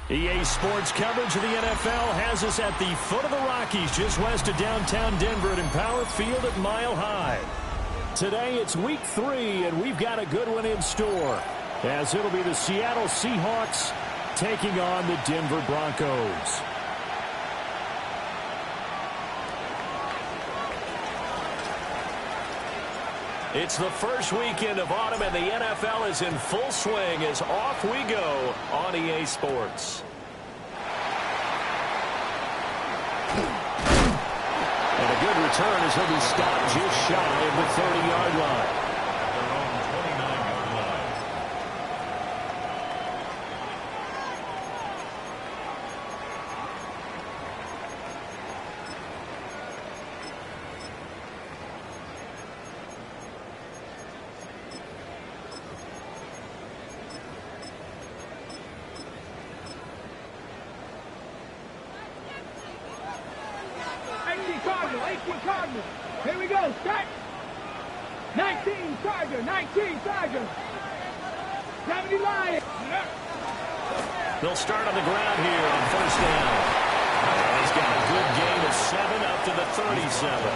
EA Sports coverage of the NFL has us at the foot of the Rockies, just west of downtown Denver at Empower Field at Mile High. Today it's week 3, and we've got a good one in store, as it'll be the Seattle Seahawks taking on the Denver Broncos. It's the first weekend of autumn, and the NFL is in full swing as off we go on EA Sports. And a good return as he'll be stopped just shy of the 30-yard line. Cardinals. Here we go. Start. 19 Charger. 19 Charger. 70 Lions. They'll start on the ground here on first down. And he's got a good gain of 7 up to the 37.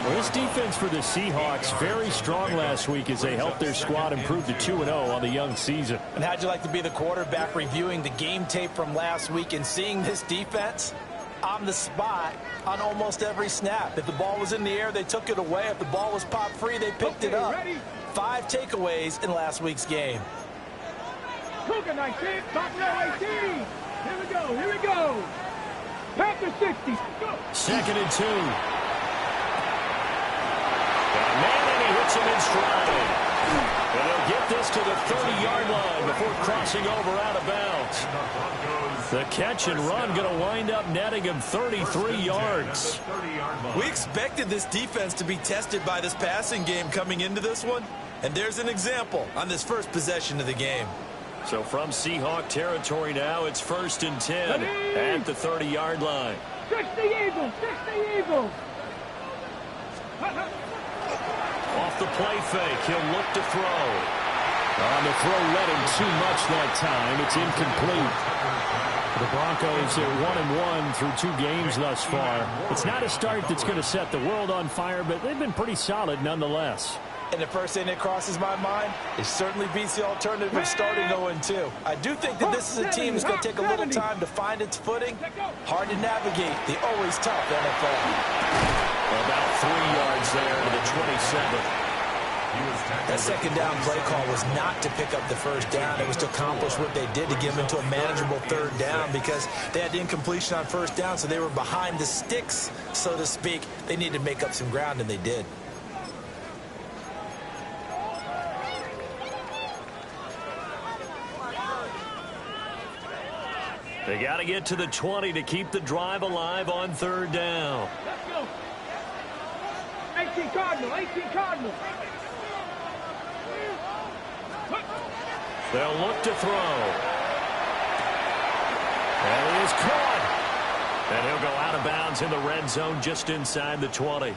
Well, this defense for the Seahawks very strong last week as they helped their squad improve to 2-0 on the young season. And how'd you like to be the quarterback reviewing the game tape from last week and seeing this defense on the spot on almost every snap? If the ball was in the air, they took it away. If the ball was pop free, they picked it up. Ready? 5 takeaways in last week's game. Cougar 19, top row 18. Here we go, here we go. Panther 60, go. 2nd and 2. And he hits him in stride. And they'll get this to the 30-yard line before crossing over out of bounds. The catch and run going to wind up netting him 33 yards. We expected this defense to be tested by this passing game coming into this one, and there's an example on this first possession of the game. So from Seahawk territory now, it's 1st and 10 at the 30-yard line. 60 Eagles, 60 Eagles. Off the play fake, he'll look to throw. On the throw, led him too much that time. It's incomplete. The Broncos are 1-1 through 2 games thus far. It's not a start that's going to set the world on fire, but they've been pretty solid nonetheless. And the first thing that crosses my mind, it certainly beats the alternative of starting 0-2. I do think that this is a team that's going to take a little time to find its footing. Hard to navigate the always tough NFL. About 3 yards there to the 27. That second down play call was not to pick up the first down. It was to accomplish what they did to get them into a manageable 3rd down because they had incompletion on first down, so they were behind the sticks, so to speak. They needed to make up some ground, and they did. They got to get to the 20 to keep the drive alive on 3rd down. Let's go. 18 Cardinals, 18 Cardinals. They'll look to throw. And he is caught. And he'll go out of bounds in the red zone just inside the 20.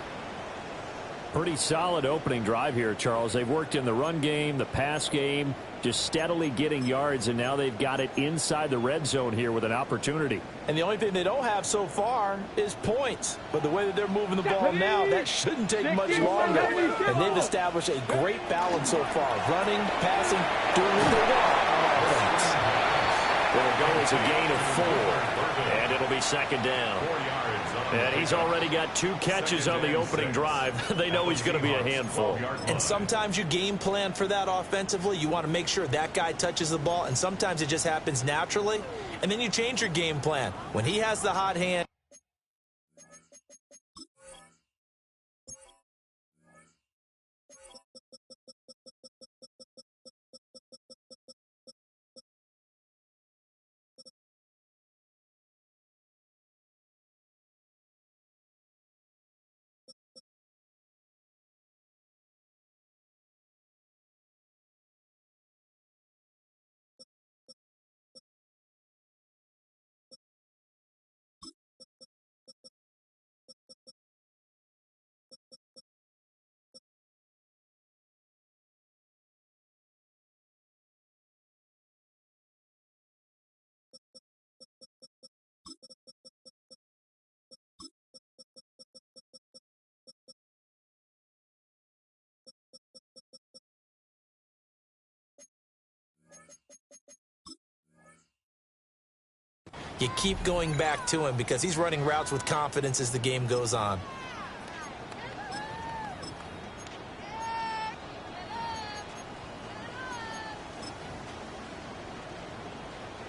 Pretty solid opening drive here, Charles. They've worked in the run game, the pass game, just steadily getting yards, and now they've got it inside the red zone here with an opportunity. And the only thing they don't have so far is points. But the way that they're moving the ball now, that shouldn't take much longer. And they've established a great balance so far. Running, passing, doing what they want on offense. It'll go as a gain of 4. And it'll be 2nd down. And he's already got 2 catches on the opening drive. They know he's going to be a handful. And sometimes you game plan for that offensively. You want to make sure that guy touches the ball. And sometimes it just happens naturally. And then you change your game plan. When he has the hot hand, you keep going back to him because he's running routes with confidence as the game goes on.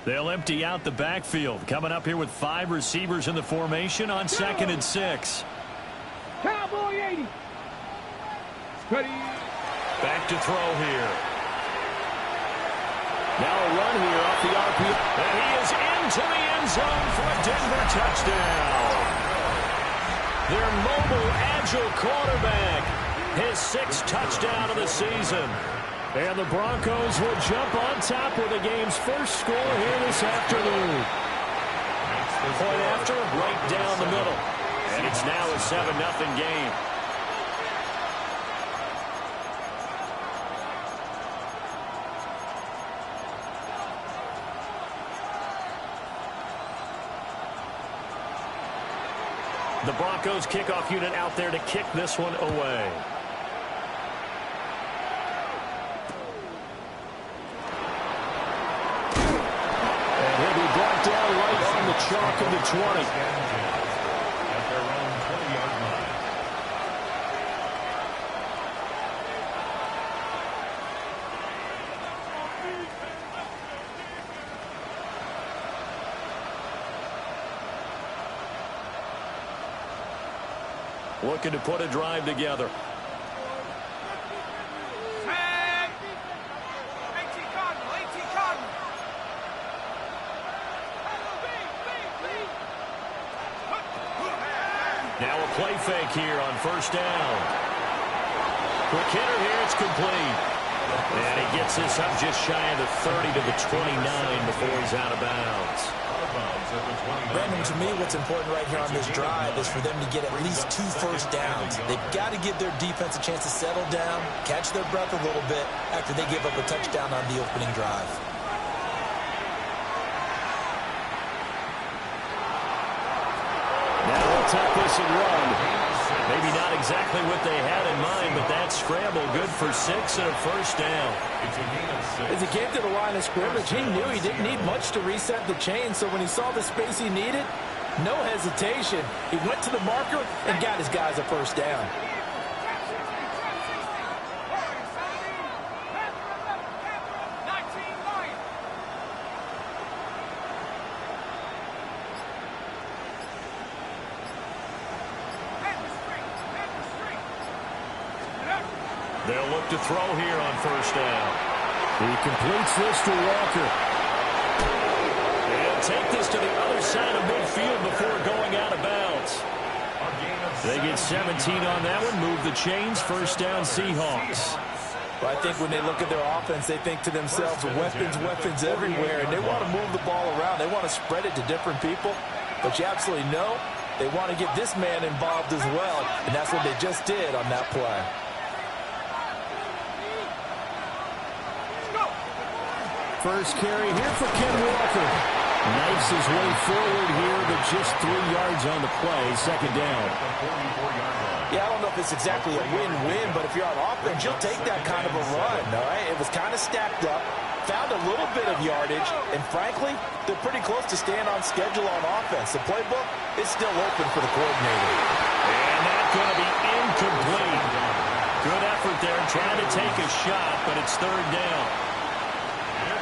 They'll empty out the backfield. Coming up here with 5 receivers in the formation on 2nd and 6. Cowboy 80. Ready. Back to throw here. Now a run here off the RPO. And he is into the end zone for a Denver touchdown. Their mobile, agile quarterback. His 6th touchdown of the season. And the Broncos will jump on top with the game's first score here this afternoon. Point after, right down the middle. And it's now a 7-0 game. The Broncos kickoff unit out there to kick this one away. Brought down right on the chalk of the 20. At their own 20-yard line. Looking to put a drive together. Now a play fake here on first down. Quick hitter here, it's complete. And he gets this up just shy of the 30 to the 29 before he's out of bounds. Brandon, to me, what's important right here on this drive is for them to get at least 2 first downs. They've got to give their defense a chance to settle down, catch their breath a little bit after they give up a touchdown on the opening drive. Now they'll tuck this and run. Maybe not exactly what they had in mind, but that scramble good for 6 and a first down. As he came to the line of scrimmage, he knew he didn't need much to reset the chain, so when he saw the space he needed, no hesitation. He went to the marker and got his guys a first down. They'll look to throw here on first down. He completes this to Walker. And take this to the other side of midfield before going out of bounds. They get 17 on that one. Move the chains. First down, Seahawks. But I think when they look at their offense, they think to themselves, weapons everywhere, and they want to move the ball around. They want to spread it to different people. But you absolutely know they want to get this man involved as well, and that's what they just did on that play. First carry here for Ken Walker. Knifes his way forward here, but just 3 yards on the play. Second down. Yeah, I don't know if it's exactly a win-win, but if you're on offense, you'll take that kind of a run, all right? It was kind of stacked up, found a little bit of yardage, and frankly, they're pretty close to staying on schedule on offense. The playbook is still open for the coordinator. And that's going to be incomplete. Good effort there, trying to take a shot, but it's third down.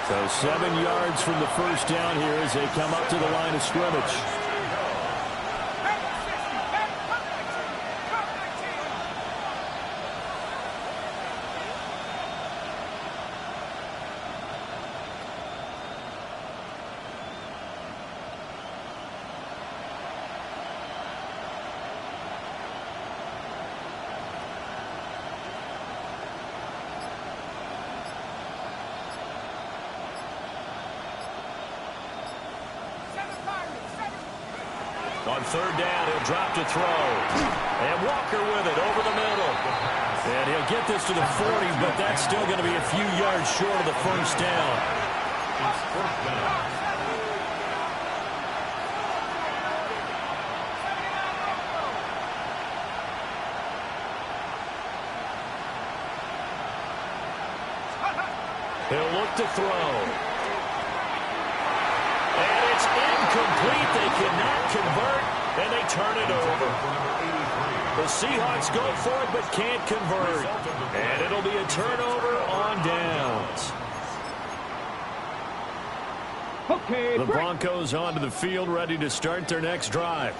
So 7 yards from the first down here as they come up to the line of scrimmage. On third down, he'll drop to throw. And Walker with it over the middle. And he'll get this to the 40, but that's still going to be a few yards short of the first down. It's first down. He'll look to throw. And it's incomplete. incomplete. They cannot convert, and they turn it over. The Seahawks go for it, but can't convert. And it'll be a turnover on downs. Okay, the Broncos onto the field, ready to start their next drive.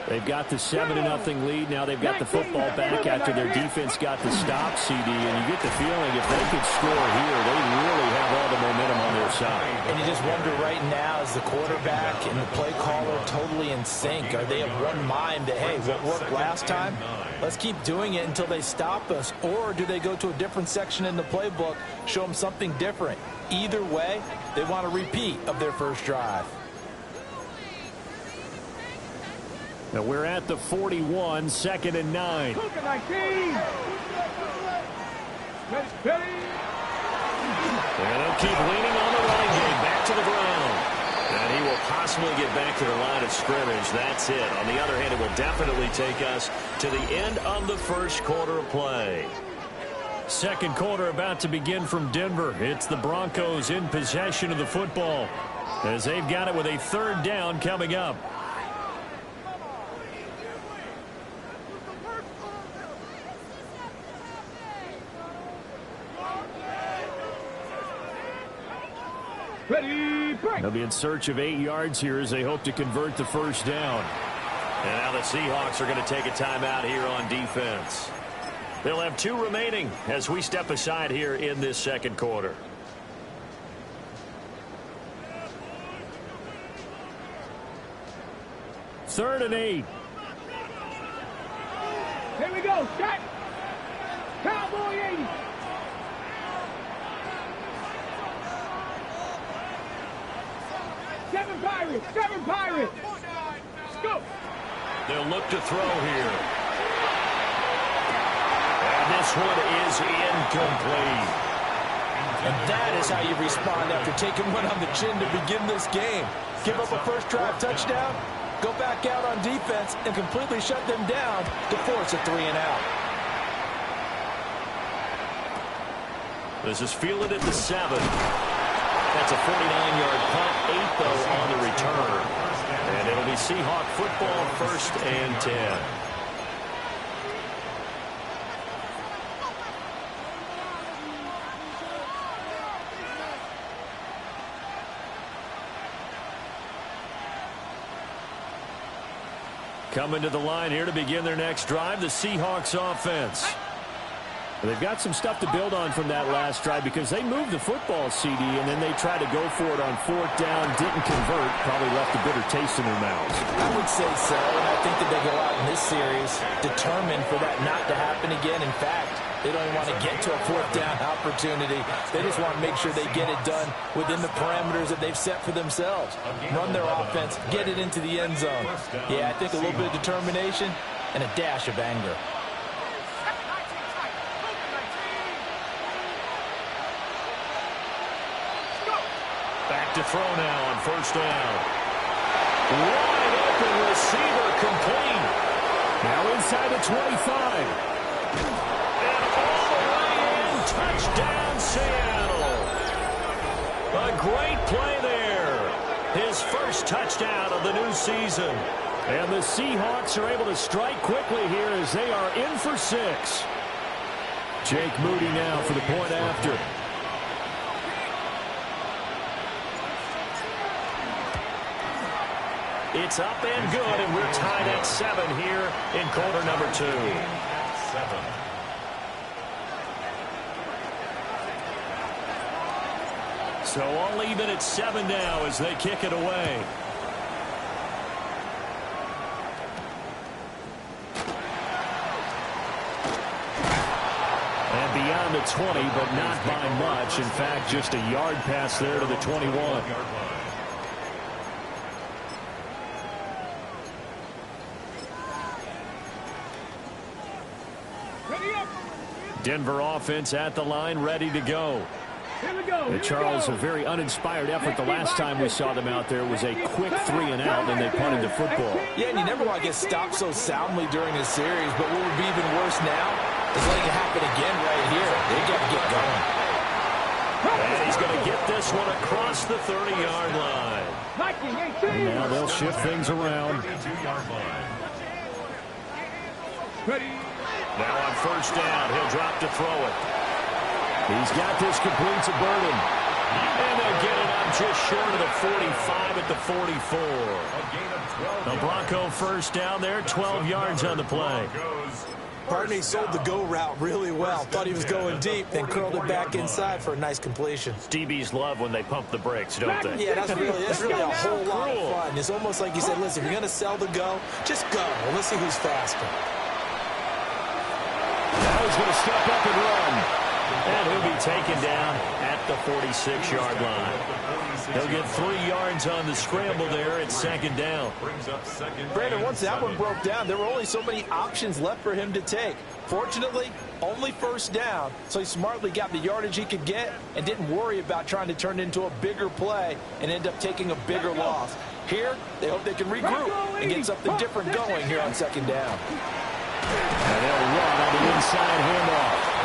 They've got the 7-0 lead. Now they've got the football back after their defense got the stop, CD. And you get the feeling if they could score here, they really have all the momentum on their side. And you just wonder right now, is the quarterback and the play caller totally in sync? Are they of one mind that, hey, what worked last time, let's keep doing it until they stop us? Or do they go to a different section in the playbook, show them something different? Either way, they want a repeat of their first drive. Now we're at the 41, 2nd and 9. Cougar 19. Ready. And they'll keep leaning on the running game. Back to the ground. And he will possibly get back to the line of scrimmage. That's it. On the other hand, it will definitely take us to the end of the first quarter of play. Second quarter about to begin from Denver. It's the Broncos in possession of the football as they've got it with a 3rd down coming up. Ready, break. They'll be in search of 8 yards here as they hope to convert the first down. And now the Seahawks are going to take a timeout here on defense. They'll have 2 remaining as we step aside here in this second quarter. Third and 8. Here we go. Set. Cowboy 80. Seven Pirates. Go. They'll look to throw here. And this one is incomplete. And that is how you respond after taking one on the chin to begin this game. Give up a first drive touchdown, go back out on defense, and completely shut them down to force a 3-and-out. This is fielded at the 7. That's a 49-yard punt, 8 though on the return. And it'll be Seahawk football, 1st and 10. Coming to the line here to begin their next drive, the Seahawks offense. They've got some stuff to build on from that last drive because they moved the football, CD, and then they tried to go for it on 4th down, didn't convert, probably left a bitter taste in their mouths. I would say so, and I think that they go out in this series determined for that not to happen again. In fact, they don't even want to get to a 4th down opportunity. They just want to make sure they get it done within the parameters that they've set for themselves. Run their offense, get it into the end zone. Yeah, I think a little bit of determination and a dash of anger. Back to throw now on 1st down. Wide open receiver complete. Now inside the 25. And all the way in. Touchdown, Seattle. A great play there. His first touchdown of the new season. And the Seahawks are able to strike quickly here as they are in for 6. Jake Moody now for the point after. It's up and good, and we're tied at 7 here in quarter number 2. 7. So all even at 7 now as they kick it away. And beyond the 20, but not by much. In fact, just a yard pass there to the 21. Denver offense at the line, ready to go. Here we go. Charles, a very uninspired effort. The last time we saw them out there was a quick 3-and-out, and they punted the football. Yeah, and you never want to get stopped so soundly during a series, but what would be even worse now is letting it happen again right here. They got to get going. And he's going to get this one across the 30-yard line. And now they'll shift things around. Ready. Now on first down, he'll drop to throw it. He's got this complete to Burden. And they'll get it up just short of the 45 at the 44. The Bronco first down there, 12 yards on the play. Barney sold the go route really well. Thought he was going deep, then curled it back inside for a nice completion. DBs love when they pump the brakes, don't they? Yeah, that's really a whole lot of fun. It's almost like he said, listen, if you're going to sell the go, just go. Well, let's see who's faster. Now he's going to step up and run. And he'll be taken down at the 46-yard line. He'll get 3 yards on the scramble there at second down. Brandon, once that one broke down, there were only so many options left for him to take. Fortunately, only first down, so he smartly got the yardage he could get and didn't worry about trying to turn it into a bigger play and end up taking a bigger loss. Here, they hope they can regroup and get something different going here on second down. And they'll run on the inside handoff.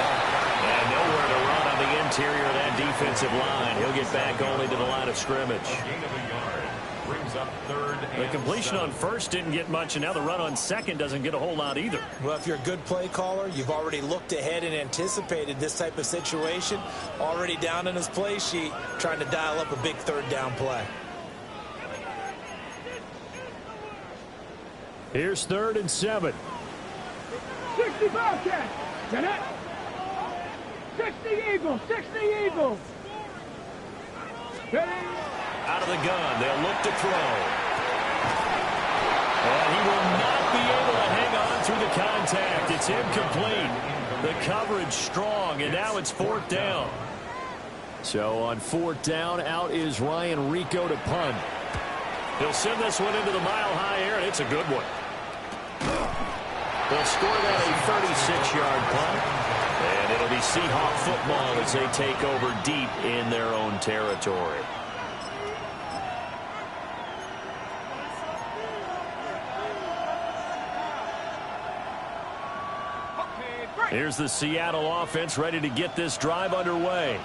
And nowhere to run on the interior of that defensive line. He'll get back only to the line of scrimmage. The completion on first didn't get much, and now the run on second doesn't get a whole lot either. Well, if you're a good play caller, you've already looked ahead and anticipated this type of situation. Already down in his play sheet, trying to dial up a big third down play. Here's 3rd and 7. 60 Bobcats. Get it. 60 Eagles. 60 Eagles. Ready. Out of the gun. They'll look to throw. And he will not be able to hang on through the contact. It's incomplete. The coverage strong, and now it's 4th down. So on 4th down, out is Ryan Rico to punt. He'll send this one into the mile-high air, and it's a good one. They'll score that a 36-yard punt. And it'll be Seahawk football as they take over deep in their own territory. Here's the Seattle offense ready to get this drive underway.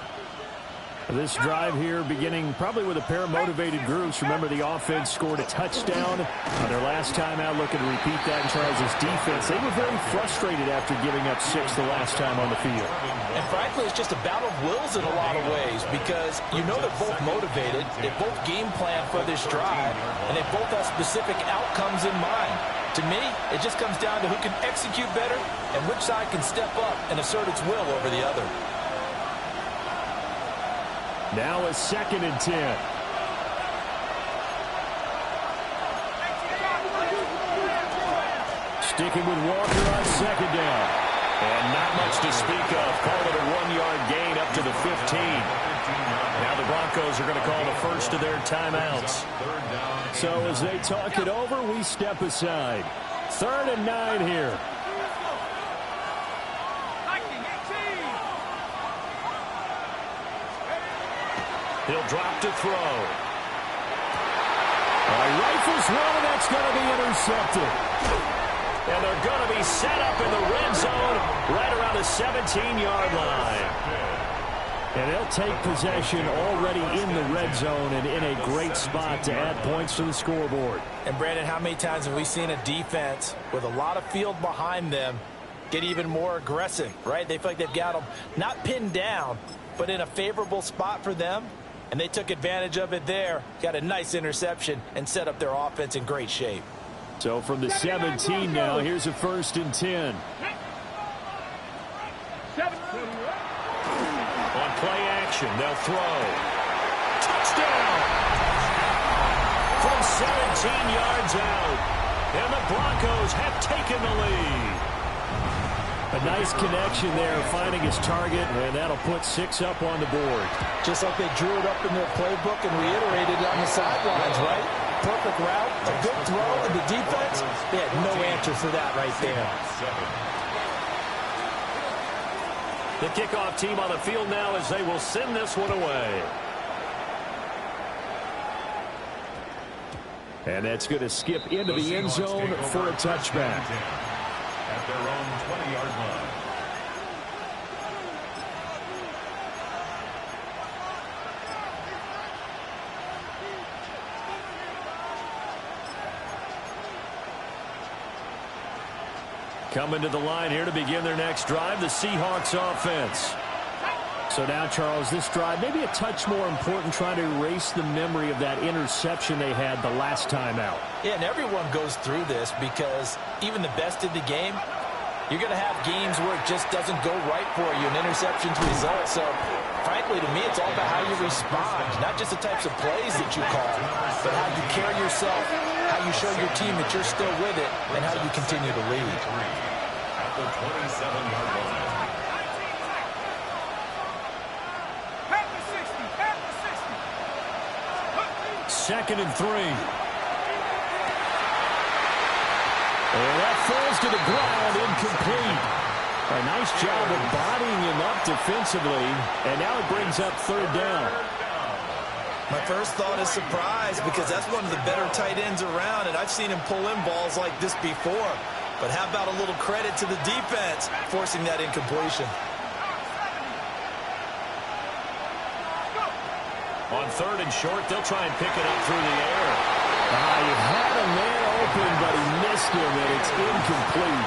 This drive here beginning probably with a pair of motivated groups. Remember, the offense scored a touchdown on their last time out, looking to repeat that. And Charles' defense, they were very frustrated after giving up 6 the last time on the field. And frankly, it's just a battle of wills in a lot of ways, because you know they're both motivated, they both game plan for this drive, and they both have specific outcomes in mind. To me, it just comes down to who can execute better and which side can step up and assert its will over the other. Now a 2nd and 10. Sticking with Walker on 2nd down. And not much to speak of. Call it a 1-yard gain up to the 15. Now the Broncos are going to call the first of their timeouts. So as they talk it over, we step aside. 3rd and 9 here. He'll drop to throw. Rifles one, and that's going to be intercepted. And they're going to be set up in the red zone right around the 17-yard line. And they'll take possession already in the red zone and in a great spot to add points to the scoreboard. And, Brandon, how many times have we seen a defense with a lot of field behind them get even more aggressive, right? They feel like they've got them not pinned down, but in a favorable spot for them. And they took advantage of it there, got a nice interception, and set up their offense in great shape. So from the 17 now, here's a 1st and 10. On play action, they'll throw. Touchdown! From 17 yards out. And the Broncos have taken the lead. A nice connection there, finding his target, and that'll put 6 up on the board. Just like they drew it up in their playbook and reiterated it on the sidelines, right? Perfect route, a good throw, and the defense, they had no answer for that right there. The kickoff team on the field now as they will send this one away. And that's going to skip into the end zone for a touchback. At their own 20-yard line. Coming to the line here to begin their next drive, the Seahawks offense. So now, Charles, this drive maybe a touch more important, trying to erase the memory of that interception they had the last time out. Yeah, and everyone goes through this because even the best in the game, you're going to have games where it just doesn't go right for you, and interceptions result. So, frankly, to me, it's all about how you respond, not just the types of plays that you call, but how you carry yourself, how you show your team that you're still with it, and how you continue to lead. At the 27-yard line. Second and 3. And that falls to the ground, incomplete. A nice job of bodying him up defensively, and now it brings up third down. My first thought is surprise, because that's one of the better tight ends around, and I've seen him pull in balls like this before. But how about a little credit to the defense forcing that incompletion? On third and short, they'll try and pick it up through the air. He had a man open, but he missed him, and it's incomplete.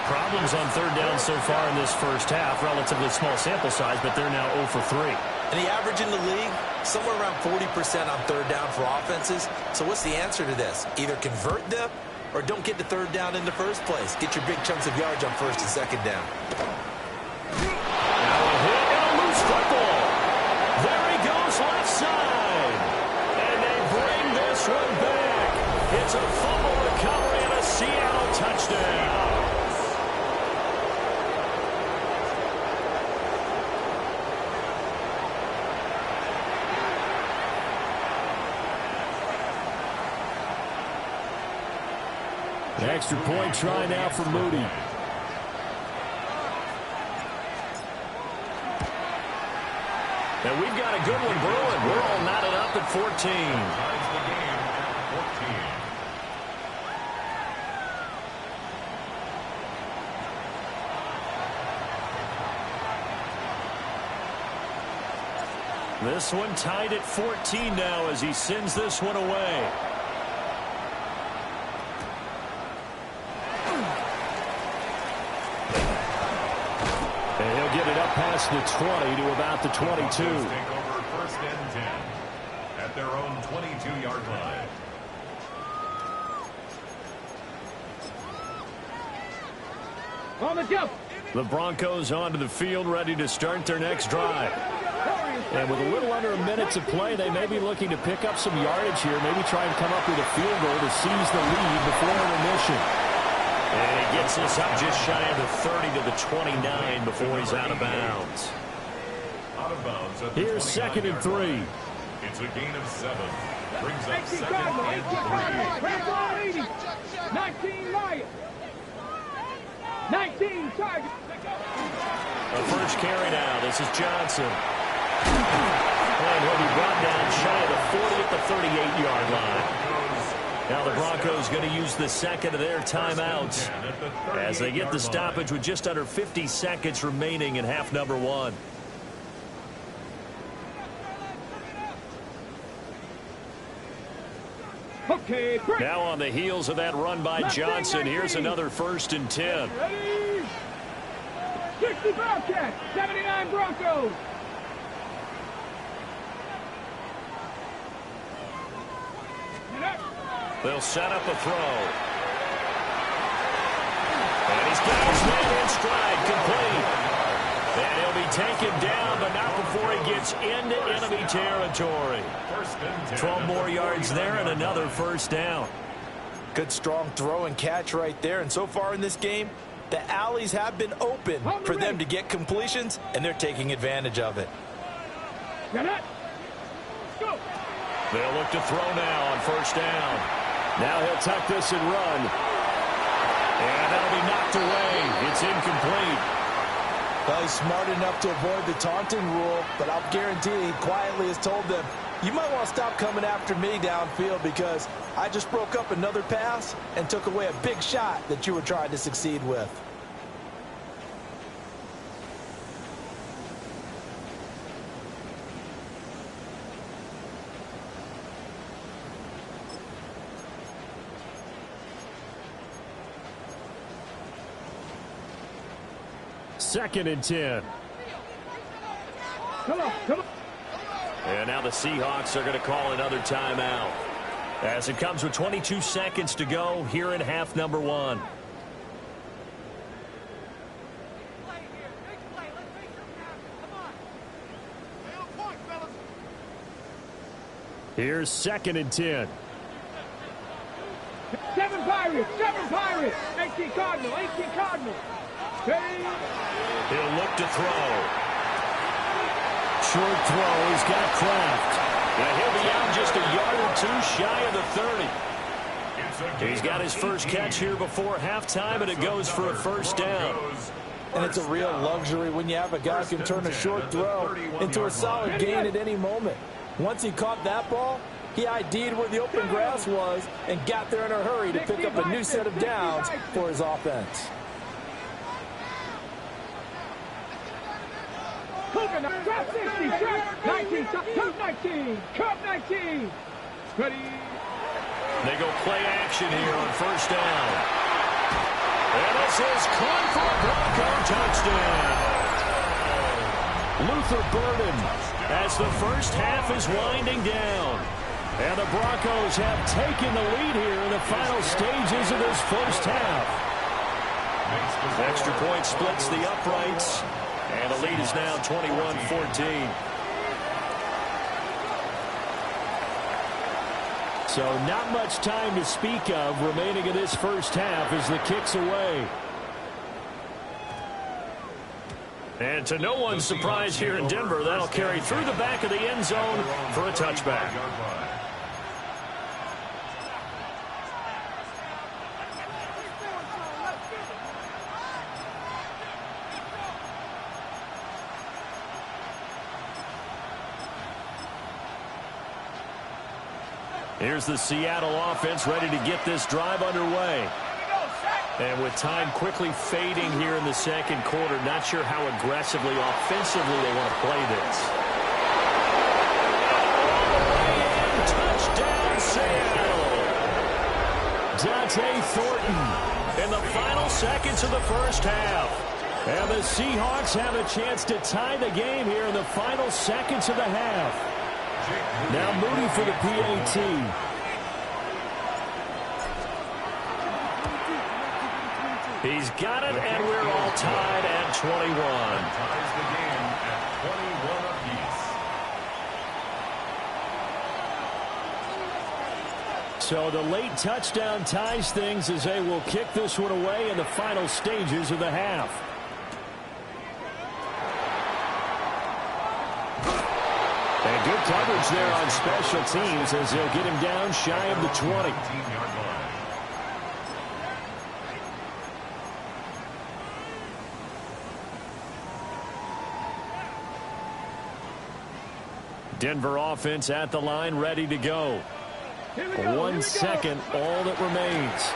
Problems on third down so far in this first half. Relatively small sample size, but they're now 0 for 3. And the average in the league, somewhere around 40% on third down for offenses. So what's the answer to this? Either convert them or don't get to third down in the first place. Get your big chunks of yards on first and second down. Now a hit and a loose football. There he goes left side. And they bring this one back. It's a fumble recovery and a Seattle touchdown. An extra point try now for Moody. And we've got a good one brewing. We're all knotted up at 14. Ties the game at 14. This one tied at 14 now as he sends this one away. And he'll get it up past the 20 to about the 22. Take over first and 10 at their own 22-yard line. On the jump. The Broncos onto the field, ready to start their next drive. And with a little under a minute to play, they may be looking to pick up some yardage here, maybe try and come up with a field goal to seize the lead before intermission. And he gets us up just shy of the 30 to the 29 before he's out of bounds. Out of bounds at the Here's second and 3. It's a gain of 7. Brings up 18 second Cardinal, and 18 Cardinal, Cradle 80, 19 Lions, 19 Tigers. The first carry now. This is Johnson. And he'll be brought down shy of the 40 at the 38-yard line. Now the Broncos going to use the second of their timeouts as they get the stoppage with just under 50 seconds remaining in half number 1. Okay, break. Now on the heels of that run by Johnson, here's another first and 10. Ready? 60 Bobcats, 79 Broncos. Get up. They'll set up a throw. And he's got his man in stride, complete. And he'll be taken down, but not before he gets into enemy territory. 12 more yards there and another first down. Good strong throw and catch right there. And so far in this game, the alleys have been open for them to get completions, and they're taking advantage of it. Get up. Go. They'll look to throw now on first down. Now he'll tuck this and run. And that'll be knocked away. It's incomplete. Well, he's smart enough to avoid the taunting rule, but I'll guarantee he quietly has told them, you might want to stop coming after me downfield because I just broke up another pass and took away a big shot that you were trying to succeed with. 2nd and 10. Come on, come on. And now the Seahawks are going to call another timeout, as it comes with 22 seconds to go here in half number 1. Here's 2nd and 10. 7 Pirates, 7 Pirates. 18 Cardinal, 18 Cardinal. Ready? He'll look to throw. Short throw. He's got Kraft. And he'll be out just a yard or 2 shy of the 30. He's got his first catch here before halftime, and it goes for a first down. And it's a real luxury when you have a guy who can turn a short throw into a solid gain at any moment. Once he caught that ball, he ID'd where the open grass was and got there in a hurry to pick up a new set of downs for his offense. Cougar, drop 60, drop 19, top 19, cup 19. Ready? They go play action here on first down. And this is caught for a Bronco touchdown. Luther Burden as the first half is winding down. And the Broncos have taken the lead here in the final stages of this first half. Extra point splits the uprights. And the lead is now 21-14. So not much time to speak of remaining in this first half as the kick's away. And to no one's surprise here in Denver, that'll carry through the back of the end zone for a touchback. Here's the Seattle offense ready to get this drive underway. And with time quickly fading here in the second quarter, not sure how aggressively, offensively they want to play this. Touchdown, Seattle! Dante Thornton in the final seconds of the first half. And the Seahawks have a chance to tie the game here in the final seconds of the half. Now Moody for the PAT. He's got it, and we're all tied at 21. Ties the game at 21 apiece. So the late touchdown ties things as they will kick this one away in the final stages of the half. And good coverage there on special teams as they'll get him down shy of the 20. Denver offense at the line, ready to go. 1 second, all that remains.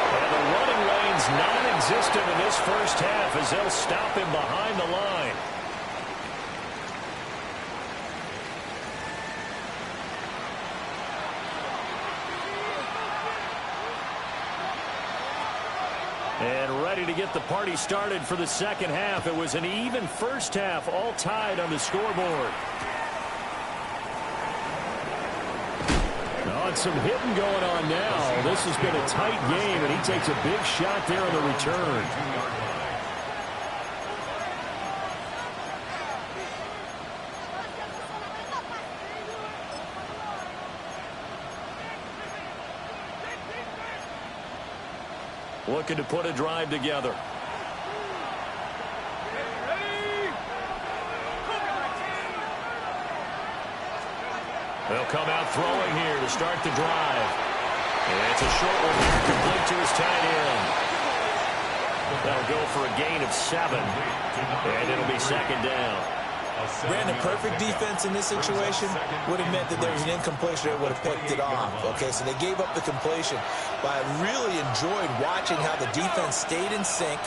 And the running lane's non-existent in this first half as they'll stop him behind the line. And ready to get the party started for the second half. It was an even first half, all tied on the scoreboard. Oh, and some hitting going on now. This has been a tight game, and he takes a big shot there on the return. Looking to put a drive together. They'll come out throwing here to start the drive. And it's a short one here, complete to his tight end. That'll go for a gain of 7. And it'll be second down. Ran a perfect defense in this situation would have meant that there was an incompletion that would have picked it off. Okay, so they gave up the completion. But I really enjoyed watching how the defense stayed in sync,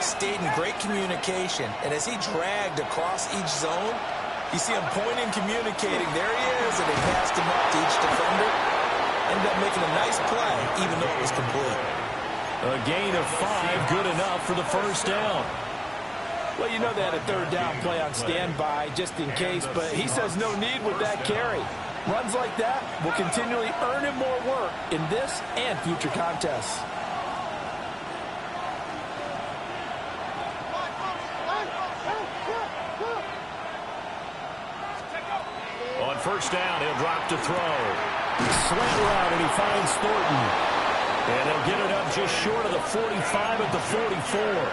stayed in great communication. And as he dragged across each zone, you see him pointing, communicating. There he is, and they passed him up to each defender. Ended up making a nice play, even though it was complete. A gain of 5, good enough for the first down. Well, you know they had a third down play on standby just in case, but he says no need with that carry. Runs like that will continually earn him more work in this and future contests. On first down, he'll drop to throw. Slant route, and he finds Thornton. And he'll get it up just short of the 45 at the 44.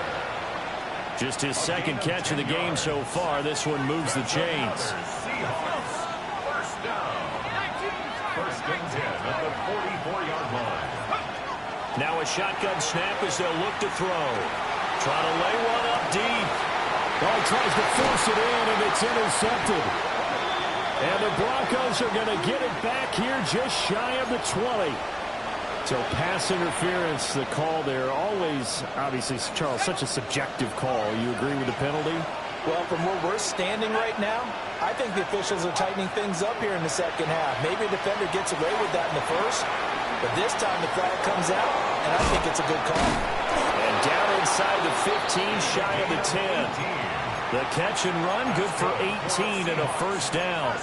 Just his second catch of the game so far. This one moves the chains. First down. First and 10 at the 44-yard line. Now a shotgun snap as they'll look to throw. Trying to lay one up deep. Oh, tries to force it in, and it's intercepted. And the Broncos are going to get it back here just shy of the 20. So pass interference, the call there. Always, obviously, Charles, such a subjective call. You agree with the penalty? Well, from where we're standing right now, I think the officials are tightening things up here in the second half. Maybe a defender gets away with that in the first, but this time the flag comes out, and I think it's a good call. And down inside the 15, shy of the 10. The catch and run, good for 18 and a first down.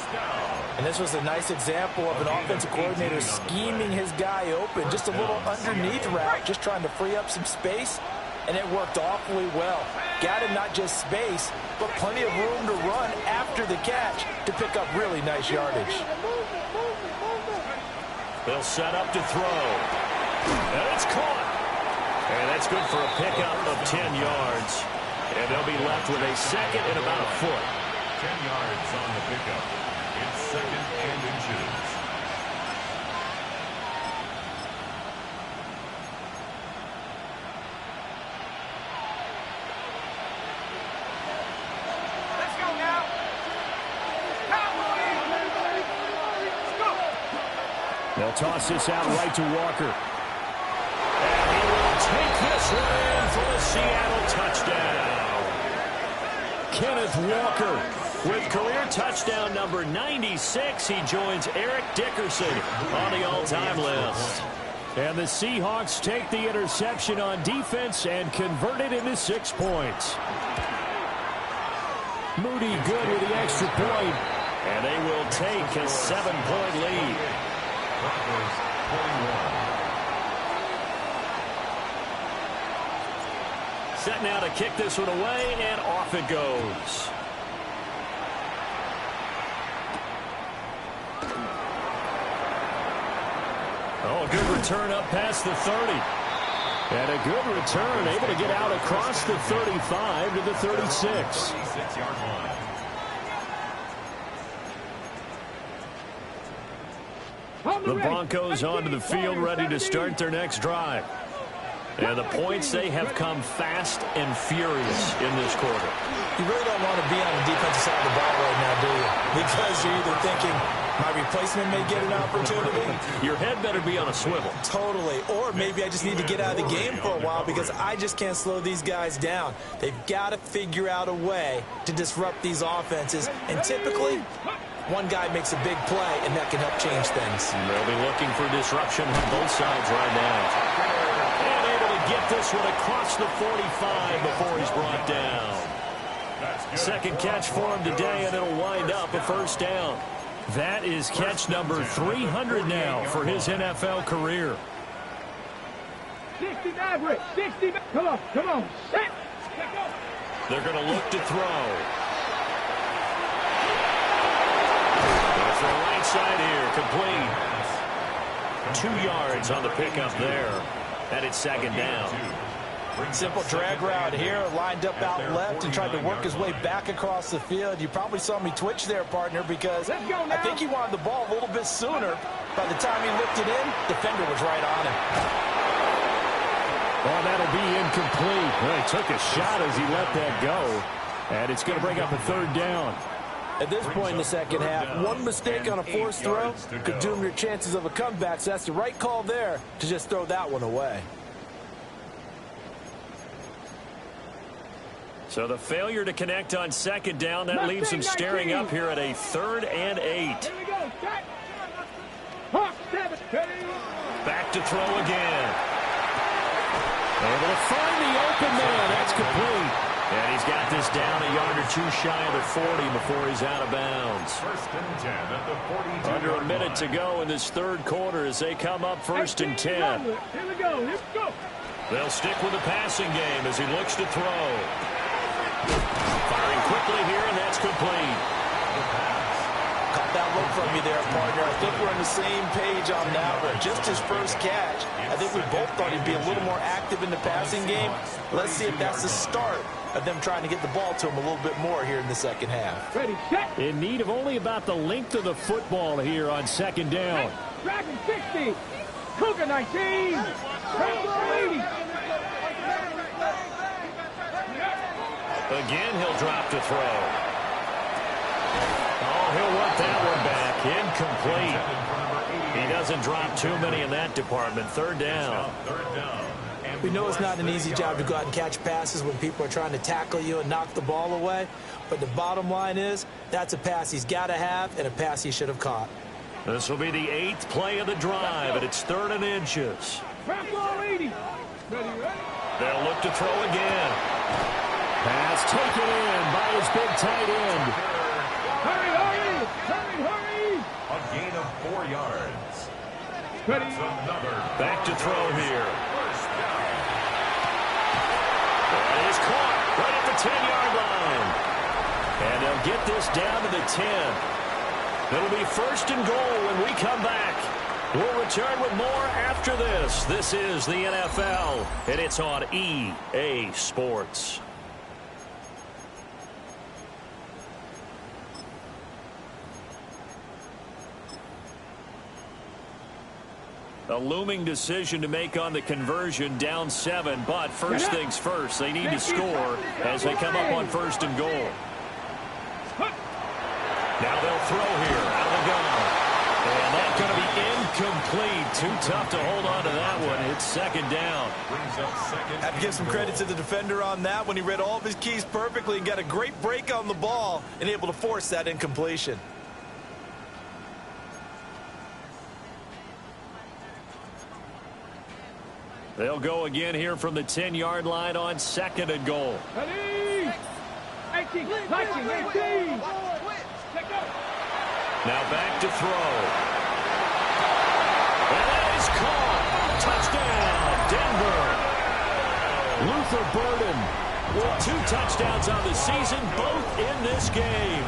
And this was a nice example of an offensive coordinator scheming his guy open. Just a little underneath route, just trying to free up some space, and it worked awfully well. Got him not just space, but plenty of room to run after the catch to pick up really nice yardage. They'll set up to throw. And it's caught. And that's good for a pickup of 10 yards. And they'll be left with a second and about a foot. 10 yards on the pickup. It's second and inches. Let's go now. They'll toss this out right to Walker. And he will take this one in for a Seattle touchdown. Kenneth Walker with career touchdown number 96. He joins Eric Dickerson on the all-time list. And the Seahawks take the interception on defense and convert it into 6 points. Moody good with the extra point. And they will take a 7-point lead. Broncos 41. Set now to kick this one away, and off it goes. Oh, a good return up past the 30. And a good return, able to get out across the 35 to the 36. 36-yard line. The Broncos onto the field, ready to start their next drive. And the points, they have come fast and furious in this quarter. You really don't want to be on the defensive side of the ball right now, do you? Because you're either thinking, my replacement may get an opportunity. Your head better be on a swivel. Totally. Or maybe I just need to get out of the game for a while because I just can't slow these guys down. They've got to figure out a way to disrupt these offenses. And typically, one guy makes a big play, and that can help change things. They'll be looking for disruption on both sides right now. Get this one across the 45 before he's brought down. Second catch for him today, and it'll wind up a first down. That is catch number 300 now for his NFL career. 60 average, 60. Come on, set. They're going to look to throw. That's the right side here, complete. 2 yards on the pickup there. And it's second down. Simple drag route here, lined up out left and tried to work his way back across the field. You probably saw me twitch there, partner, because I think he wanted the ball a little bit sooner. By the time he looked it in, defender was right on him. Well, that'll be incomplete. Well, he took a shot as he let that go. And it's going to bring up a third down. At this point in the second half, one mistake on a forced throw could doom your chances of a comeback. So that's the right call there to just throw that one away. So the failure to connect on second down, that leaves them staring up here at a 3rd and 8. Back to throw again. Able to find the open man. That's complete. And he's got this down a yard or two shy of the 40 before he's out of bounds. First and 10 at the 42. Under a minute to go in this third quarter as they come up first and 10. Here we go. Here we go. They'll stick with the passing game as he looks to throw. Firing quickly here, and that's complete. Caught that look from you there, partner. I think we're on the same page on that one. Just his first catch. I think we both thought he'd be a little more active in the passing game. Let's see if that's the start of them trying to get the ball to him a little bit more here in the second half. Ready, set. In need of only about the length of the football here on second down. Dragon 60. Cougar 19. Broncos 80. Again, he'll drop to throw. Oh, he'll want that one back. Incomplete. He doesn't drop too many in that department. Third down. We know it's not an easy job to go out and catch passes when people are trying to tackle you and knock the ball away. But the bottom line is, that's a pass he's got to have and a pass he should have caught. This will be the 8th play of the drive, and it's 3rd and inches. Broncos 80. Ready. They'll look to throw again. Pass taken in by his big tight end. Hurry, hurry. Hurry, hurry. A gain of 4 yards. Ready. Back to throw here. That is caught right at the 10-yard line. And they'll get this down to the 10. It'll be 1st and goal when we come back. We'll return with more after this. This is the NFL, and it's on EA Sports. A looming decision to make on the conversion, down 7, but first things first, they need to score as they come up on 1st and goal. Now they'll throw here out of the gun. And that's going to be incomplete. Too tough to hold on to that one. It's 2nd down. Have to give some credit to the defender on that when he read all of his keys perfectly and got a great break on the ball and able to force that incompletion. They'll go again here from the 10-yard line on 2nd and goal. Ready. 18. 19. 18. Now back to throw. And that is caught. Touchdown, Denver. Luther Burden with 2 touchdowns on the season, both in this game.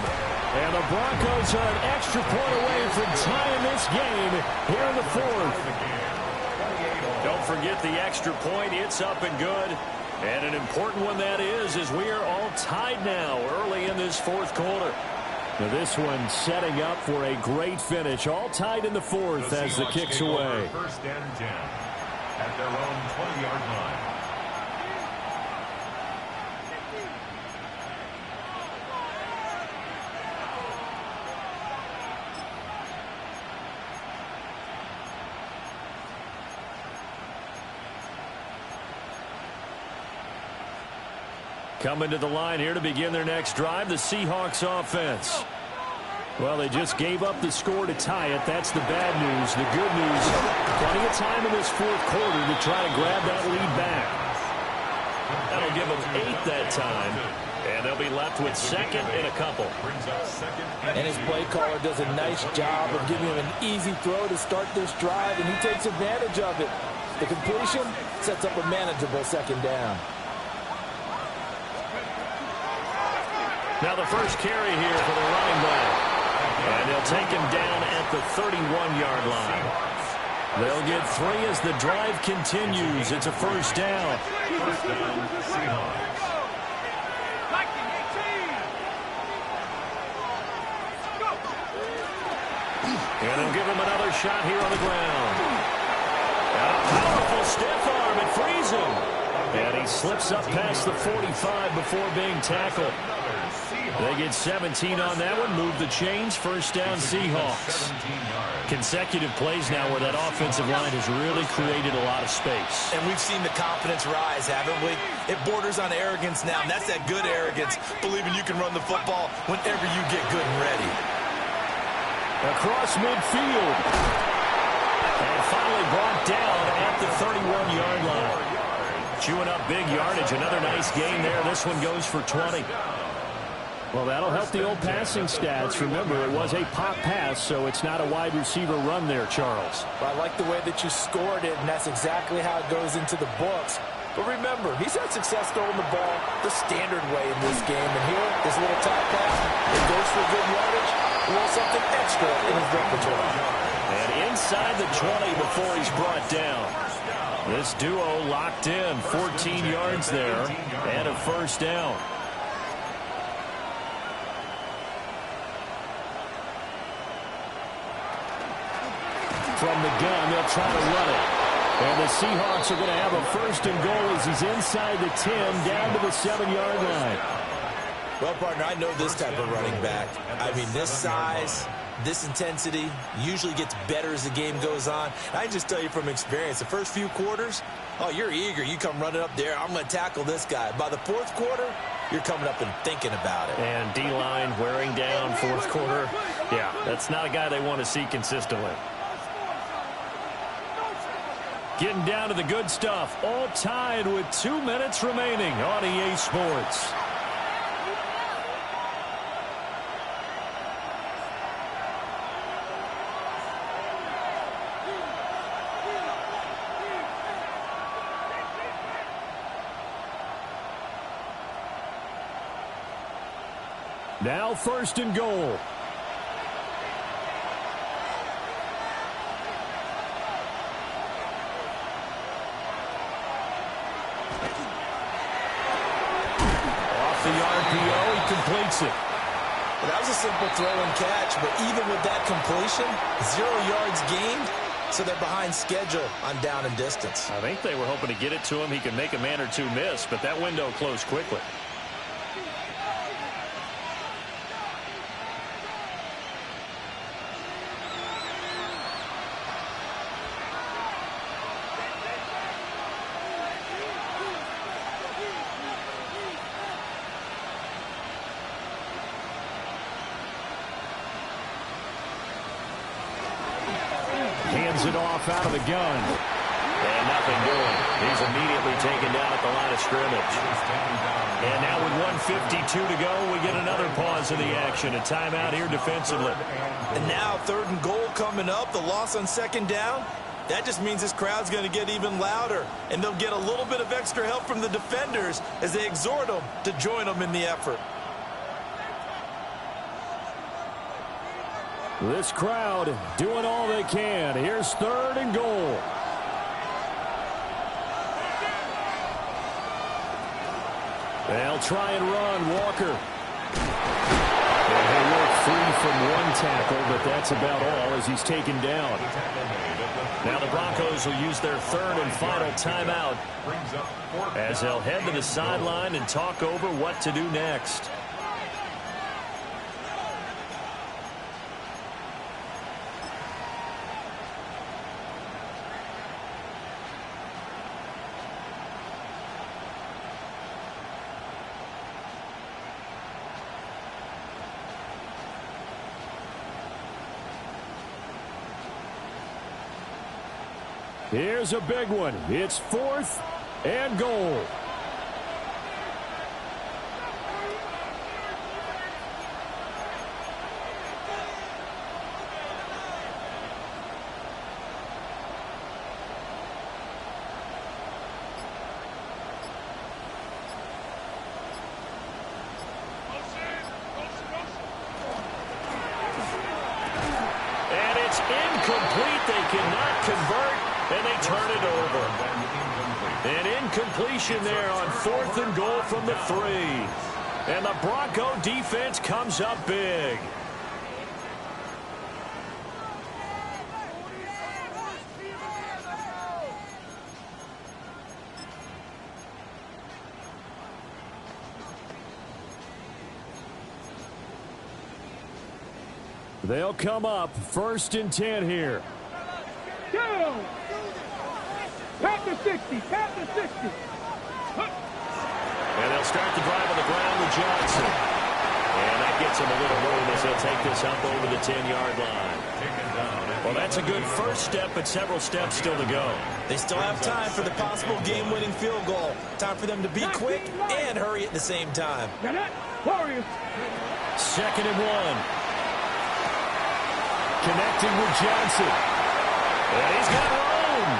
And the Broncos are an extra point away from tying this game here in the 4th. Don't forget the extra point. It's up and good. And an important one that is, as we are all tied now early in this 4th quarter. Now this one setting up for a great finish. All tied in the 4th as the kick's away. 1st and 10 at their own 20-yard line. Coming to the line here to begin their next drive, the Seahawks offense. Well, they just gave up the score to tie it. That's the bad news. The good news, plenty of time in this 4th quarter to try to grab that lead back. That'll give them 8 that time. And they'll be left with 2nd and a couple. And his play caller does a nice job of giving him an easy throw to start this drive, and he takes advantage of it. The completion sets up a manageable 2nd down. Now the first carry here for the running back. And they'll take him down at the 31-yard line. They'll get 3 as the drive continues. It's a 1st down. First down, Seahawks. And they'll give him another shot here on the ground. And a powerful stiff arm. It frees him. And he slips up past the 45 before being tackled. They get 17 on that one. Move the chains. 1st down, Seahawks. Consecutive plays now where that offensive line has really created a lot of space. And we've seen the confidence rise, haven't we? It borders on arrogance now, and that's that good arrogance, believing you can run the football whenever you get good and ready. Across midfield. And finally brought down at the 31-yard line. Chewing up big yardage. Another nice gain there. This one goes for 20. Well, that'll help the old passing stats. Remember, it was a pop pass, so it's not a wide receiver run there, Charles. Well, I like the way that you scored it, and that's exactly how it goes into the books. But remember, he's had success throwing the ball the standard way in this game. And here, this little top pass, it goes for good yardage. A little something extra in his repertoire. And inside the 20 before he's brought down. This duo locked in. 14 yards there and a first down. From the gun, they'll try to run it. And the Seahawks are going to have a first and goal as he's inside the 10, down to the 7-yard line. Well, partner, I know this type of running back. I mean, this size, this intensity usually gets better as the game goes on. I can just tell you from experience, the first few quarters, oh, you're eager. You come running up there, I'm going to tackle this guy. By the fourth quarter, you're coming up and thinking about it. And D-line wearing down fourth quarter. Yeah, that's not a guy they want to see consistently. Getting down to the good stuff. All tied with 2 minutes remaining on EA Sports. Now first and goal. Completes it. Well, that was a simple throw and catch, but even with that completion, 0 yards gained, so they're behind schedule on down and distance. I think they were hoping to get it to him. He could make a man or two miss, but that window closed quickly. Hands it off out of the gun. And nothing doing. He's immediately taken down at the line of scrimmage. And now with 1:52 to go, we get another pause in the action. A timeout here defensively. And now third and goal coming up. The loss on second down. That just means this crowd's going to get even louder. And they'll get a little bit of extra help from the defenders as they exhort them to join them in the effort. This crowd doing all they can. Here's third and goal. They'll try and run. Walker. And they work free from one tackle, but that's about all as he's taken down. Now the Broncos will use their third and final timeout as they'll head to the sideline and talk over what to do next. Here's a big one. It's fourth and goal. And it's incomplete. They cannot convert. And they turn it over. An incompletion there on fourth and goal from the 3. And the Bronco defense comes up big. They'll come up first and 10 here. Down. Pat the 60. Pat the 60. And they'll start the drive on the ground with Johnson. And that gets him a little room as he'll take this up over the 10-yard line. Taken down Well, that's a good first step, but several steps still to go. They still have time for the possible game-winning field goal. Time for them to be quick and hurry at the same time. Warriors. 2nd and 1. Connecting with Johnson. And he's got room.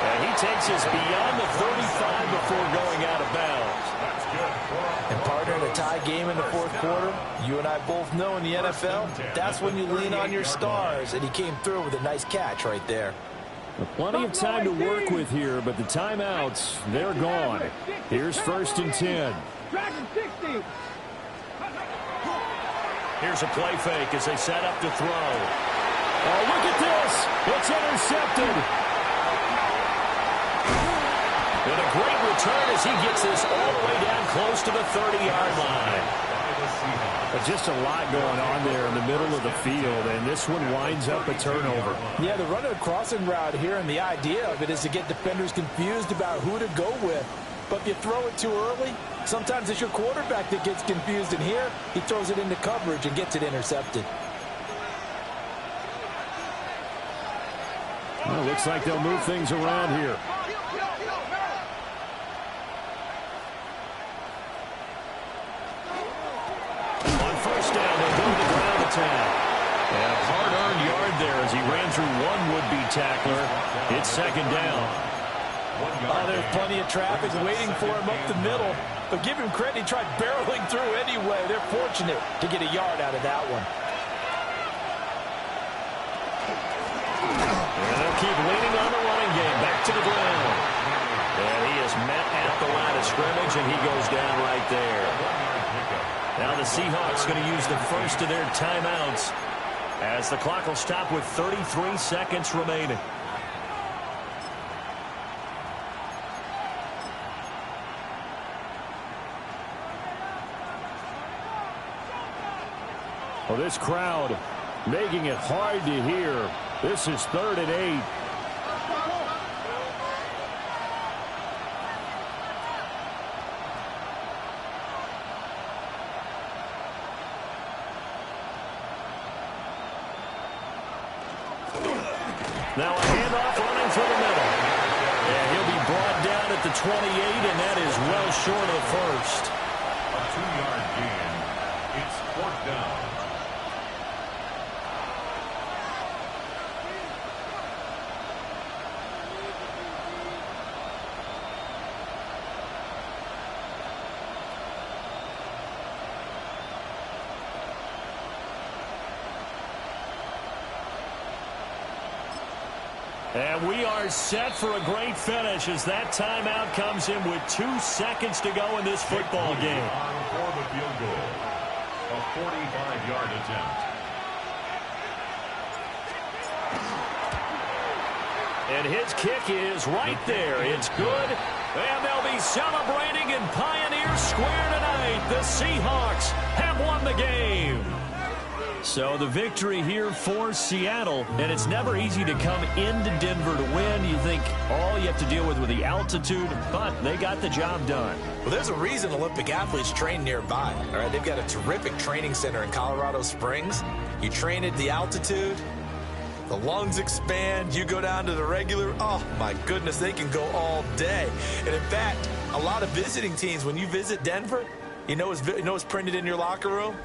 And he takes us beyond the 35 before going out of bounds. And partner, in a tie game in the 4th quarter, you and I both know in the NFL, that's when you lean on your stars. And he came through with a nice catch right there. Plenty of time to work with here, but the timeouts, they're gone. Here's 1st and 10. Dragon 60. Here's a play fake as they set up to throw. Oh, look at this. It's intercepted. And a great return as he gets this all the way down close to the 30-yard line. But just a lot going on there in the middle of the field, and this one winds up a turnover. Yeah, they're running a crossing route here, and the idea of it is to get defenders confused about who to go with. But if you throw it too early, sometimes it's your quarterback that gets confused, and here he throws it into coverage and gets it intercepted. Well, looks like they'll move things around here. On 1st down, they'll go to the ground attack. And a hard-earned yard there as he ran through one would-be tackler. It's 2nd down. Oh, there's plenty of traffic waiting for him up the middle. But give him credit, he tried barreling through anyway. They're fortunate to get a yard out of that one. And they'll keep leaning on the running game. Back to the ground. And he is met at the line of scrimmage, and he goes down right there. Now the Seahawks going to use the first of their timeouts as the clock will stop with 33 seconds remaining. Well, this crowd making it hard to hear. This is 3rd and 8. Now a handoff running through the middle. And he'll be brought down at the 28, and that is well short of the first. A 2-yard gain. It's 4th down. And we are set for a great finish as that timeout comes in with 2 seconds to go in this football game. For the field goal. A 45-yard attempt. And his kick is right there. It's good. And they'll be celebrating in Pioneer Square tonight. The Seahawks have won the game. So the victory here for Seattle, and it's never easy to come into Denver to win. You think all you have to deal with the altitude, but they got the job done. Well, there's a reason Olympic athletes train nearby. All right, they've got a terrific training center in Colorado Springs. You train at the altitude, the lungs expand, you go down to the regular, oh my goodness, they can go all day. And in fact, a lot of visiting teams, when you visit Denver, you know what's printed in your locker room?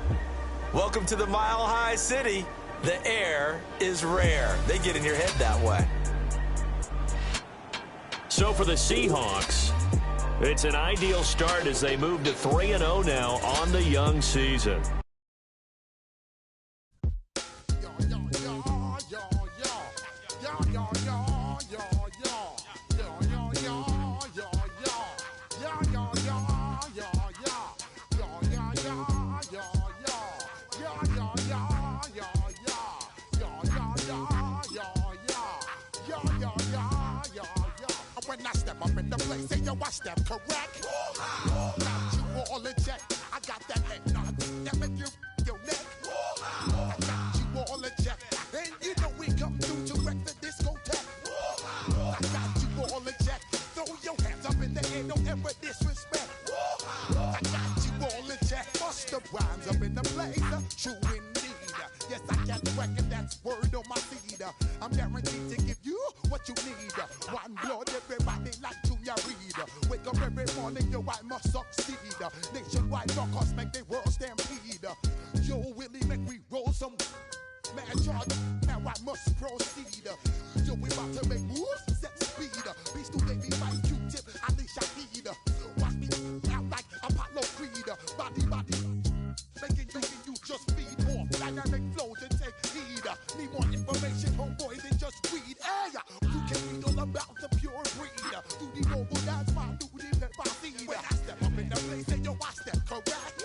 Welcome to the Mile High City. The air is rare. They get in your head that way. So for the Seahawks, it's an ideal start as they move to 3-0 now on the young season. When I step up in the place, say yo, I step correct. Got you all in check. I got that head knock that make you your neck. I got you all in check, and you know we come through to wreck the discotheque. I got you all in check. Throw your hands up in the air, don't ever disrespect. I got you all in check. Bust the rhymes up in the place, true indeed. Yes, I got the record, that's word on my feed. I'm guaranteed to give you what you need. One blood, everybody like Junior Reed. Wake up every morning, yo, I must succeed. Nationwide Broncos make the world stampede. Yo, Willie, make we roll some man charge. Now I must proceed. Yo, we about to make moves, set speed. Beast to baby, my Q-tip, Ali Shaheed. Watch me out like Apollo Creed. Body, making you just feed more dynamic flows and take heed. Need more information, homeboy, than just read. Hey, you can read all about the pure breed. Do the noble dance, my duty, let my seed. When I step up in the place, say yo, I step correct.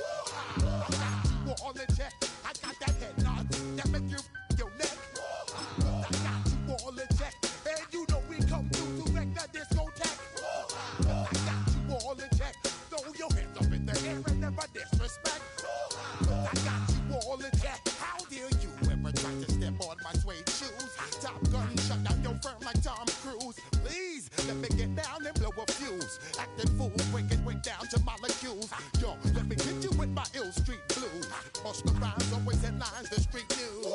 I got you all in check. I got that head nod that make you your neck. I got you all in check. And you know we come through to wreck the discotheque. I got you all in check. Throw your hands up in the air and never disrespect. I got you all in check. How dare you ever try to step on my suede shoes? Top Gun shut down your firm like Tom Cruise. Please let me get down and blow a fuse. Acting fool, breaking way down to molecules. Yo, let me get you with my ill street blues. Bust the rhymes, always headlines, the street news.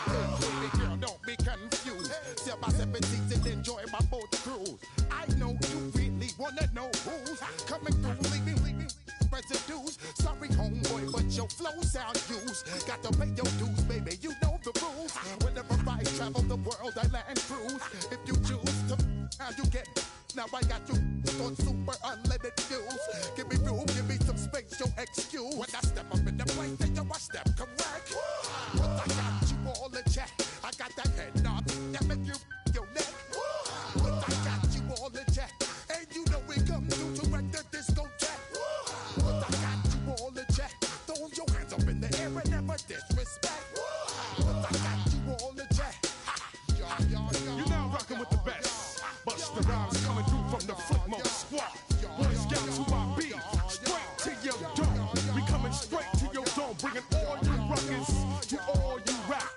Hey, baby girl, don't be confused. Sell my 17s and enjoy my boat cruise. I know you really wanna know who's coming through, leaving residues. Sorry, homeboy, but your flow sound used. Got to pay your dues, baby, you know the rules. Whenever I travel the world, I land cruise. If you choose to, how you get. Now I got you on super unleaded fuels. Give me room, give me some space, your excuse. When I step up in the place, then you I step correct. But I got you all in check. I got that head nod that make you your neck. But I got you all in check. And you know we come through to wreck the discotheque. But I got you all in check. Throw your hands up in the air and never disrespect. But I got you all in check. You're now rocking with the best. Bust the rhymes coming through from the Flipmode squad. Boy Scouts who I be, straight to your dome. We coming straight to your dome, bringing all you rockers to all you rap.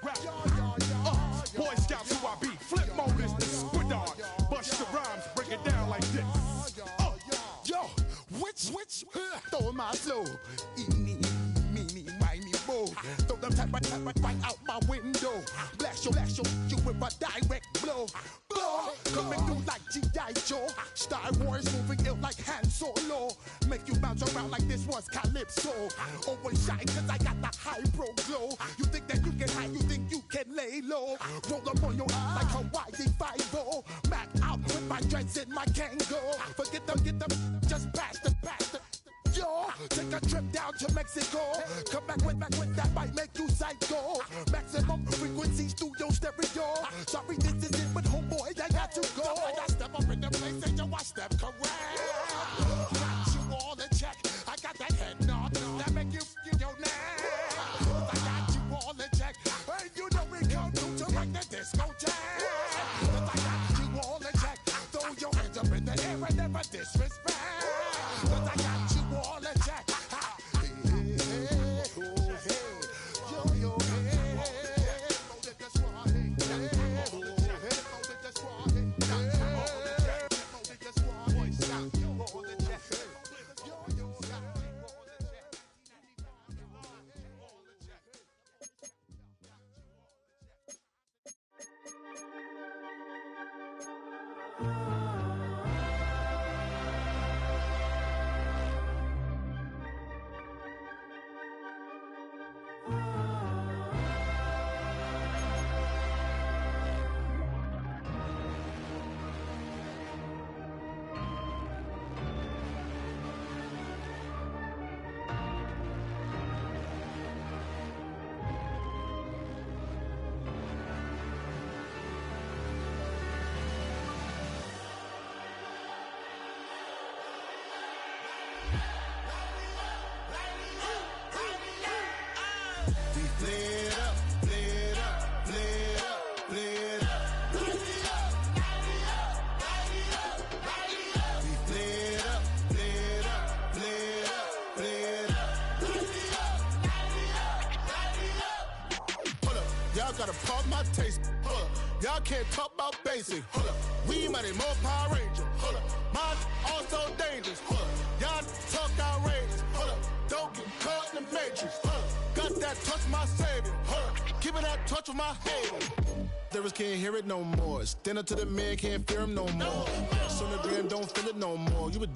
Boy Scouts who I be, Flipmode is the squid on. Bust the rhymes, break it down like this. Yo, which, throw my flow. Eeny, meeny, miny, mo. Throw them type right out my window. Blast you with a direct blow. Coming through like G.I. Joe. Star Wars moving ill like Han Solo. Make you bounce around like this was Calypso. Always shine cause I got the high pro glow. You think that you can hide, you think you can lay low. Roll up on your eye like Hawaii 5-0. Mac out with my dreads in my Kango. Forget them, get them, just pass the. Yo, take a trip down to Mexico. Come back with that might make you psycho. Maximum frequencies through your stereo. Sorry, this is it, but homeboy, I got to go. I step up in the place and yo, I step correct. Got you all in check. I got that head nod that make you feel your neck. I got you all in check. And you know we come through to wreck the discotheque. I got you all in check. Throw your hands up in the air and never disrespect. I got you all in check. Hey, oh, hey, yo, hey. gotta pump my taste. Hold up. Y'all can't talk about basic. Hold up. We mighty more Power Ranger. Hold up. Mine also dangerous. Hold up. Y'all talk outrageous. Hold up. Don't get caught in the matrix. Hold up. Got that touch my savior. Hold up. Keeping that touch with my haters. Lyrics can't hear it no more. Stand up to the man, can't fear him no more. Son of Graham, don't feel it no more. You would